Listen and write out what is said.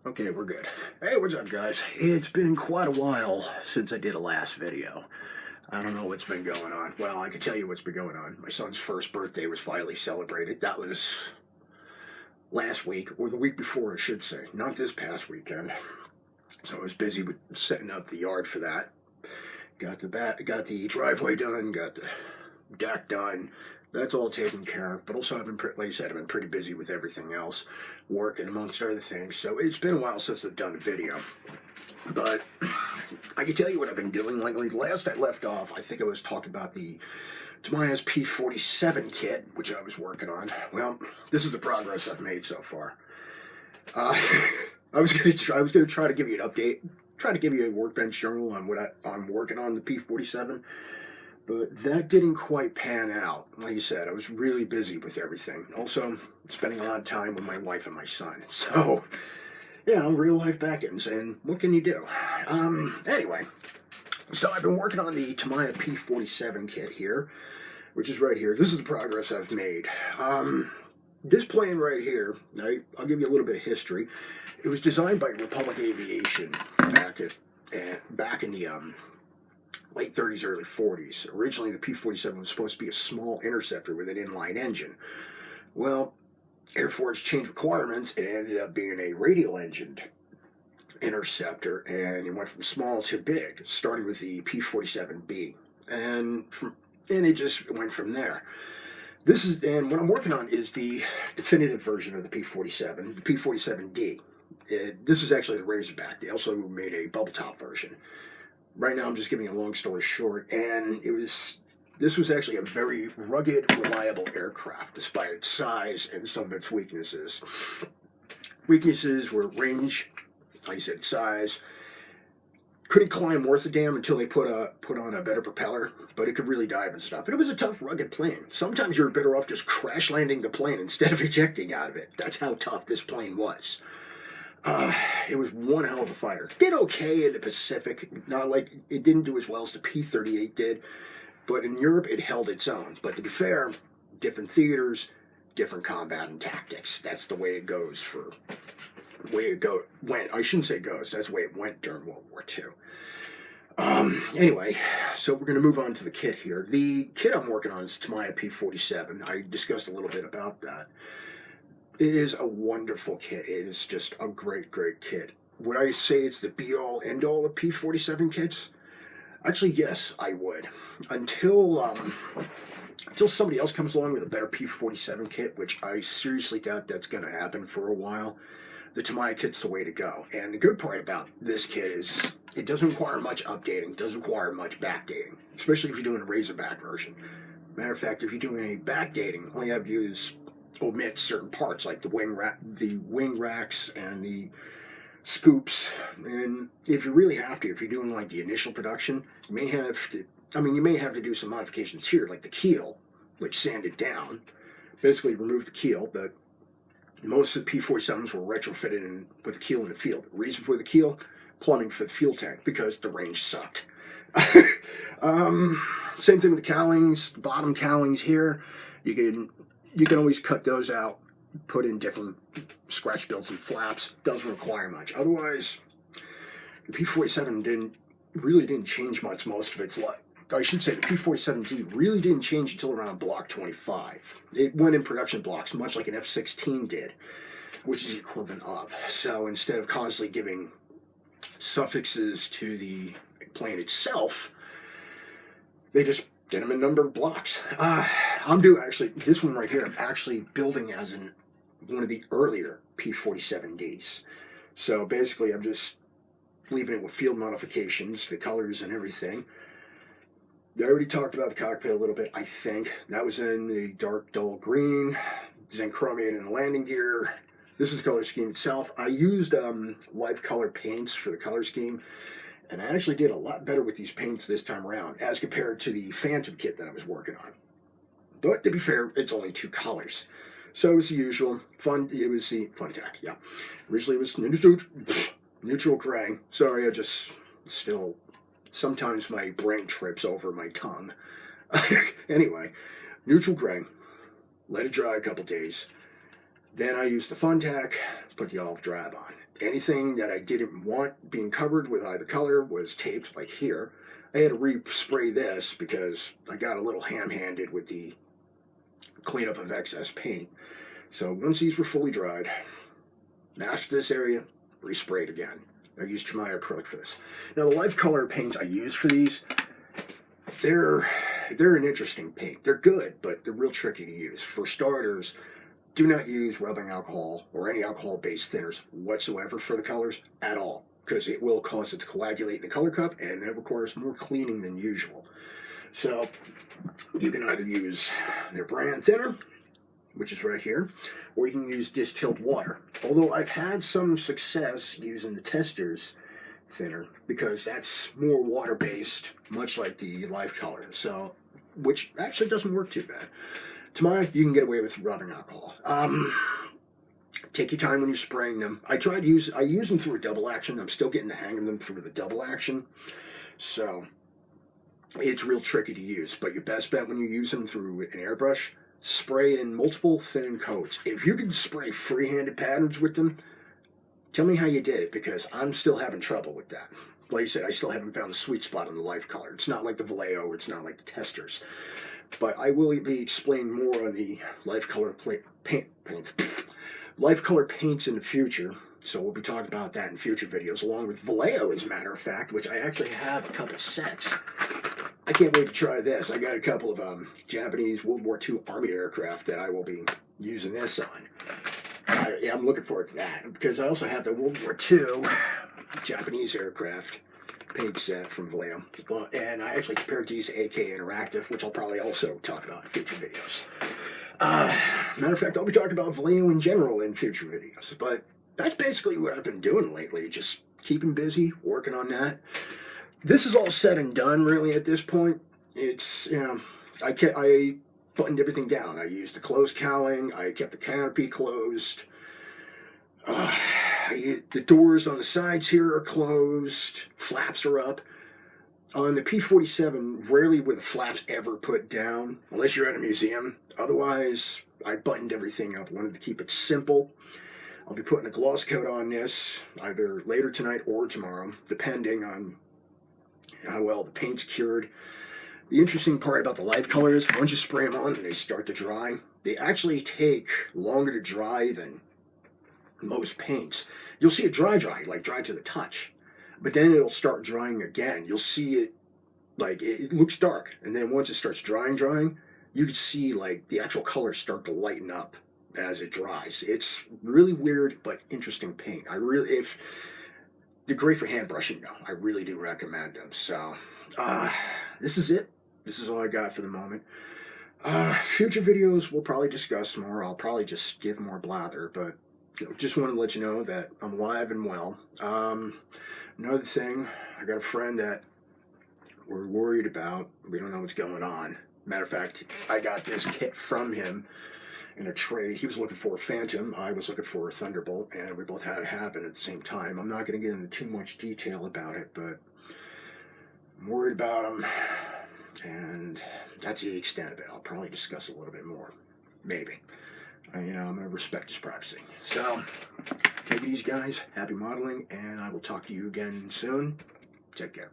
Okay, we're good. Hey, what's up, guys? It's been quite a while since I did a last video. I don't know what's been going on. Well, I can tell you what's been going on. My son's first birthday was finally celebrated. That was last week, or the week before, I should say. Not this past weekend. So I was busy with setting up the yard for that. Got the driveway done, got the deck done. That's all taken care of. But also, like I said, I've been pretty busy with everything else, working amongst other things. So it's been a while since I've done a video. But I can tell you what I've been doing lately. Last I left off, I think I was talking about the Tamiya's P47 kit, which I was working on. Well, this is the progress I've made so far. I was gonna try to give you an update, try to give you a workbench journal on what I'm working on the P47. But that didn't quite pan out. Like I said, I was really busy with everything. Also, spending a lot of time with my wife and my son. So, yeah, I'm real life back-ends, and what can you do? Anyway, so I've been working on the Tamiya P47 kit here, which is right here. This is the progress I've made. This plane right here, I'll give you a little bit of history. It was designed by Republic Aviation back in the late 30s, early 40s. Originally, the P-47 was supposed to be a small interceptor with an inline engine. Well, Air Force changed requirements and it ended up being a radial-engined interceptor, and it went from small to big, starting with the P-47B. And it just went from there. And what I'm working on is the definitive version of the P-47, the P-47D. This is actually the Razorback. They also made a bubble top version. Right now, I'm just giving a long story short, and this was actually a very rugged, reliable aircraft, despite its size and some of its weaknesses. Weaknesses were range, like I said, size. Couldn't climb worth a damn until they put on a better propeller, but it could really dive and stuff. And it was a tough, rugged plane. Sometimes you were better off just crash landing the plane instead of ejecting out of it. That's how tough this plane was. It was one hell of a fighter. Did okay in the Pacific. Not like it didn't do as well as the P-38 did, but in Europe it held its own. But to be fair, different theaters, different combat and tactics. That's the way it goes went. I shouldn't say goes. That's the way it went during World War II. Anyway, so we're going to move on to the kit here. The kit I'm working on is Tamiya P-47. I discussed a little bit about that. It is a wonderful kit. It is just a great, great kit. Would I say it's the be-all, end-all of P-47 kits? Actually, yes, I would. Until somebody else comes along with a better P-47 kit, which I seriously doubt that's going to happen for a while, the Tamiya kit's the way to go. And the good part about this kit is it doesn't require much updating, doesn't require much backdating, especially if you're doing a Razorback version. Matter of fact, if you're doing any backdating, all you have to do is omit certain parts like the wing racks and the scoops. And if you really have to, if you're doing like the initial production, you may have to do some modifications here, like the keel, like sand it down, basically remove the keel. But most of the P-47s were retrofitted with a keel in the field. The reason for the keel, plumbing for the fuel tank, because the range sucked. Same thing with the cowlings, bottom cowlings here. You can always cut those out, put in different scratch builds and flaps. Doesn't require much. Otherwise, the P-47 really didn't change much. Most of its life. I should say the P-47D really didn't change until around Block 25. It went in production blocks, much like an F-16 did, which is the equivalent of. So instead of constantly giving suffixes to the plane itself, they just did them in numbered blocks. This one right here, I'm actually building as one of the earlier P-47Ds. So basically, I'm just leaving it with field modifications, the colors and everything. I already talked about the cockpit a little bit, I think. That was in the dark, dull green, Xenchromium in the landing gear. This is the color scheme itself. I used live color paints for the color scheme, and I actually did a lot better with these paints this time around as compared to the Phantom kit that I was working on. But to be fair, it's only two colors. So it was the usual. It was the Fun Tack, yeah. Originally it was neutral gray. Sorry, sometimes my brain trips over my tongue. Anyway, neutral gray. Let it dry a couple days. Then I used the Fun Tack, put the olive drab on. Anything that I didn't want being covered with either color was taped, like here. I had to re-spray this because I got a little ham-handed with the cleanup of excess paint. So once these were fully dried, masked this area, resprayed again. I used Tamiya acrylic for this. Now the life color paints I use for these, they're an interesting paint. They're good, but they're real tricky to use. For starters, do not use rubbing alcohol or any alcohol-based thinners whatsoever for the colors at all, because it will cause it to coagulate in the color cup, and that requires more cleaning than usual. So you can either use their brand thinner, which is right here, or you can use distilled water. Although I've had some success using the Testors thinner, because that's more water-based, much like the life color, so, which actually doesn't work too bad. Tamiya, you can get away with rubbing alcohol. Take your time when you're spraying them. I use them through a double action. I'm still getting the hang of them through the double action, so it's real tricky to use. But your best bet when you use them through an airbrush, spray in multiple thin coats. If you can spray free-handed patterns with them, tell me how you did it, because I'm still having trouble with that. Like I said, I still haven't found the sweet spot on the life color. It's not like the Vallejo, it's not like the Testors. But I will be explaining more on the life color life color paints in the future. So we'll be talking about that in future videos, along with Vallejo, as a matter of fact, which I actually have a couple sets. I can't wait to try this. I got a couple of Japanese World War II Army aircraft that I will be using this on. Yeah, I'm looking forward to that, because I also have the World War II Japanese aircraft paint set from Vallejo. Well, and I actually compared these to AK Interactive, which I'll probably also talk about in future videos. Matter of fact, I'll be talking about Vallejo in general in future videos, but that's basically what I've been doing lately, just keeping busy, working on that. This is all said and done, really, at this point. It's, you know, I buttoned everything down. I used the closed cowling, I kept the canopy closed. The doors on the sides here are closed, flaps are up. On the P-47, rarely were the flaps ever put down, unless you're at a museum. Otherwise, I buttoned everything up. I wanted to keep it simple. I'll be putting a gloss coat on this either later tonight or tomorrow, depending on how well the paint's cured. The interesting part about the life colors, once you spray them on and they start to dry, they actually take longer to dry than most paints. You'll see it dry, like dry to the touch, but then it'll start drying again. You'll see it, like, it looks dark, and then once it starts drying, you can see, like, the actual colors start to lighten up as it dries. It's really weird but interesting paint. They're great for hand brushing, though. I really do recommend them. So, this is it. This is all I got for the moment. Future videos, we'll probably discuss more. I'll probably just give more blather, but just want to let you know that I'm alive and well. Another thing, I got a friend that we're worried about. We don't know what's going on. Matter of fact, I got this kit from him in a trade. He was looking for a Phantom. I was looking for a Thunderbolt, and we both had it happen at the same time. I'm not going to get into too much detail about it, but I'm worried about him, and that's the extent of it. I'll probably discuss a little bit more, maybe. I'm going to respect his privacy. So, take it easy, guys. Happy modeling, and I will talk to you again soon. Take care.